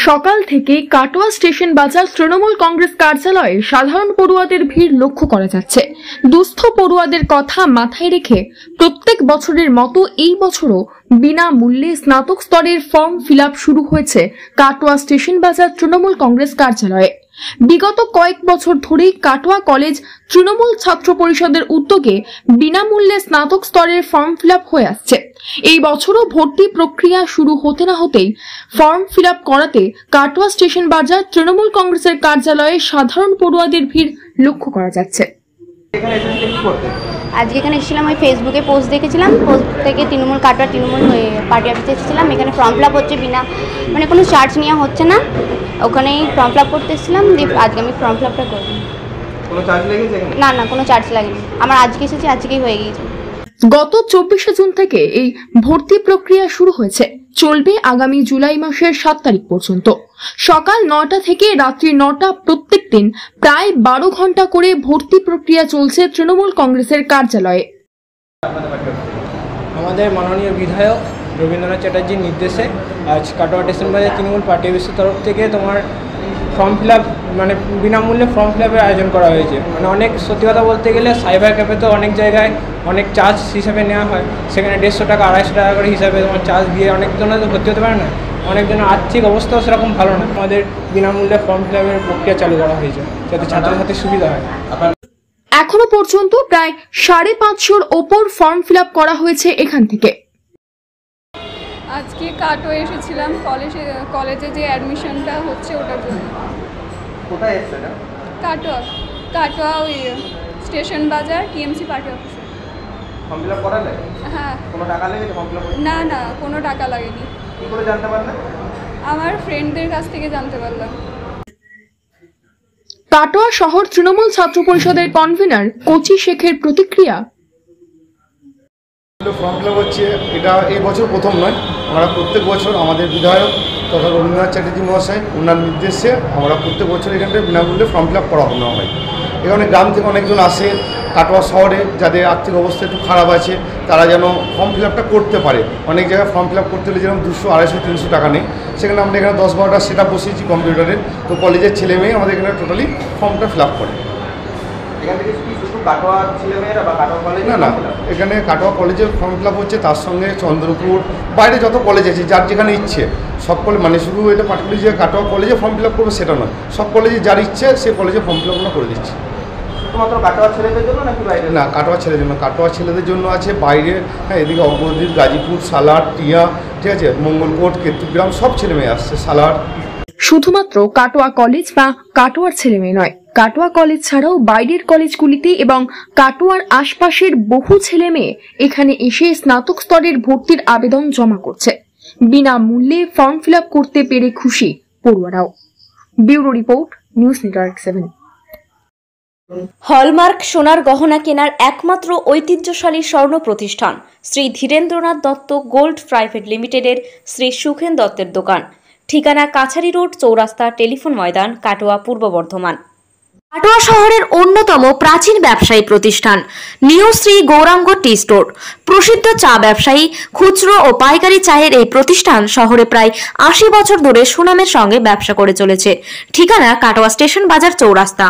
সকাল থেকে কাটোয়া স্টেশন বাজার তৃণমূল কংগ্রেস কার্যালয়ে সাধারণ পড়ুয়াদের ভিড় লক্ষ্য করা যাচ্ছে। দুস্থ পড়ুয়াদের কথা মাথায় রেখে প্রত্যেক বছরের মতো এই বছরও বিনামূল্যে স্নাতক স্তরের ফর্ম ফিল আপ শুরু হয়েছে কাটোয়া স্টেশন বাজার তৃণমূল কংগ্রেস কার্যালয়ে। বিগত কয়েক বছর ধরেই কাটোয়া কলেজ তৃণমূল ছাত্র পরিষদের উদ্যোগে বিনামূল্যে স্নাতক স্তরের ফর্ম ফিল আপ হয়ে আসছে। এই বছরও ভর্তি প্রক্রিয়া শুরু হতে না হতেই ফর্ম ফিল আপ করাতে কাটোয়া স্টেশন বাজার তৃণমূল কংগ্রেসের কার্যালয়ে সাধারণ পড়ুয়াদের ভিড় লক্ষ্য করা যাচ্ছে। আজকে এখানে এসেছিলাম, ওই ফেসবুকে পোস্ট দেখেছিলাম, পোস্ট থেকে তৃণমূল কাটোয়া তৃণমূল পার্টি অফিসে এসেছিলাম। এখানে ফর্ম ফিল আপ হচ্ছে, বিনা মানে কোনো চার্জ নেওয়া হচ্ছে না, ওখানেই ফর্ম ফিল আপ করতে এসেছিলাম। আজকে আমি ফর্ম ফিল আপটা করব। না না, কোনো চার্জ লাগেনি, আমার আজকে এসেছি, আজকেই হয়ে গিয়েছে। গত 24শে জুন থেকে এই ভর্তি প্রক্রিয়া শুরু হয়েছে, চলবে আগামী জুলাই মাসের 7 তারিখ পর্যন্ত। সকাল 9টা থেকে রাত্রি 9টা প্রত্যেক দিন প্রায় 12 ঘন্টা করে ভর্তি প্রক্রিয়া চলছে তৃণমূল কংগ্রেসের কার্যালয়ে। আমাদের মাননীয় বিধায়ক রবীন্দ্রনাথ চ্যাটার্জির নির্দেশে আজ কাটোয়া স্টেশন বাজার তৃণমূল পার্টি অফিসের তরফ থেকে তোমার ফর্ম ফিল আপ মানে বিনামূল্যে ফর্ম ফিল আপের আয়োজন করা হয়েছে। মানে অনেক সত্যি কথা বলতে গেলে সাইবার ক্যাফে তো অনেক জায়গায় অনেক চার্জ হিসাবে নেওয়া হয়, সেখানে 150 টাকা 250 টাকা করে হিসাবে তোমার চার্জ দিয়ে অনেকজনের তো ভর্তি হতে পারে না, অনেকজনের আর্থিক অবস্থাও সেরকম ভালো না। আমাদের বিনামূল্যে ফর্ম ফিল আপের প্রক্রিয়া চালু করা হয়েছে যাতে ছাত্রছাত্রীর সুবিধা হয়। এখনো পর্যন্ত প্রায় 550-র ওপর ফর্ম ফিল আপ করা হয়েছে এখান থেকে। আজকে কাটোয়া এসেছিলাম কলেজে যে অ্যাডমিশনটা হচ্ছে ওটার জন্য। কোথায় এসেছে না? কাটোয়া ওই স্টেশন বাজার টিএমসি পার্টি অফিসে। ফর্ম ফিল আপ করালে? হ্যাঁ। কোনো টাকা লেগেছে ফর্ম ফিল আপ? না, কোনো টাকা লাগেনি। কি করে জানতে পারলেন? আমার ফ্রেন্ডদের কাছ থেকে জানতে পারলাম। কাটোয়া শহর তৃণমূল ছাত্র পরিষদের কনভেনার কোচি শেখের প্রতিক্রিয়া। ফর্ম ফিল আপ হচ্ছে, এটা এই বছর প্রথম নয়, আমরা প্রত্যেক বছর আমাদের বিধায়ক তথা রবীন্দ্রনাথ চ্যাটার্জি মহাশয় ওনার নির্দেশে আমরা প্রত্যেক বছর এখানটায় বিনামূল্যে ফর্ম ফিল আপ করানো হয়। এখানে গ্রাম থেকে অনেকজন আসে, কাটোয়া শহরে যাদের আর্থিক অবস্থা একটু খারাপ আছে তারা যেন ফর্ম ফিল আপটা করতে পারে। অনেক জায়গায় ফর্ম ফিল আপ করতে হলে যেরকম 200, 250, 300 টাকা নেই, সেখানে আমরা এখানে 10-12টা সেট আপ বসিয়েছি কম্পিউটারের। তো কলেজের ছেলে মেয়ে আমাদের এখানে টোটালি ফর্মটা ফিল আপ করে। না, এখানে কাটোয়া কলেজের ফর্ম ফিল আপ হচ্ছে, তার সঙ্গে চন্দ্রপুর বাইরে যত কলেজ আছে যার যেখানে ইচ্ছে সব কলেজ, মানে শুধু এটা পার্টিকুলার যে কাটোয়া কলেজে ফর্ম ফিল আপ করবে সেটা নয়, সব কলেজে যার ইচ্ছে সে কলেজে ফর্ম ফিল আপগুলো করে দিচ্ছে। শুধুমাত্র কাটোয়া ছেলেদের জন্য নাকি বাইরে? না, কাটোয়া ছেলেদের জন্য, কাটোয়া ছেলেদের জন্য আছে, বাইরে হ্যাঁ এদিকে অগ্রদ্বীপ, গাজীপুর, সালার, টিয়া, ঠিক আছে, মঙ্গলকোট, কেতুগ্রাম সব ছেলে মেয়ে আসছে। সালার শুধুমাত্র কাটোয়া কলেজ বা কাটোয়ার ছেলেমেয়ে নয়, কাটোয়া কলেজ ছাড়াও বাইরের কলেজগুলিতে এবং কাটোয়ার আশপাশের বহু ছেলে মেয়ে এখানে এসে স্নাতক স্তরের ভর্তির আবেদন জমা করছে। বিনামূল্যে ফর্ম ফিল আপ করতে পেরে খুশি পড়ুয়ারাও। Bureau report, news network 7। Hallmark সোনার গহনা কেনার একমাত্র ঐতিহ্যশালী স্বর্ণ প্রতিষ্ঠান শ্রী ধীরেন্দ্রনাথ দত্ত গোল্ড প্রাইভেট লিমিটেডের শ্রী সুখেন দত্তের দোকান। ঠিকানা কাছারি রোড, চৌরাস্তা, টেলিফোন ময়দান, কাটোয়া, পূর্ব বর্ধমান। কাটোয়া শহরের অন্যতম প্রাচীন ব্যবসায়ী প্রতিষ্ঠান new Shri Gauranga tea store. প্রসিদ্ধ চা ব্যবসায়ী, খুচরো ও পাইকারি চায়ের এই প্রতিষ্ঠান শহরে প্রায় 80 বছর ধরে সুনামের সঙ্গে ব্যবসা করে চলেছে। ঠিকানা কাটোয়া স্টেশন বাজার, চৌরাস্তা।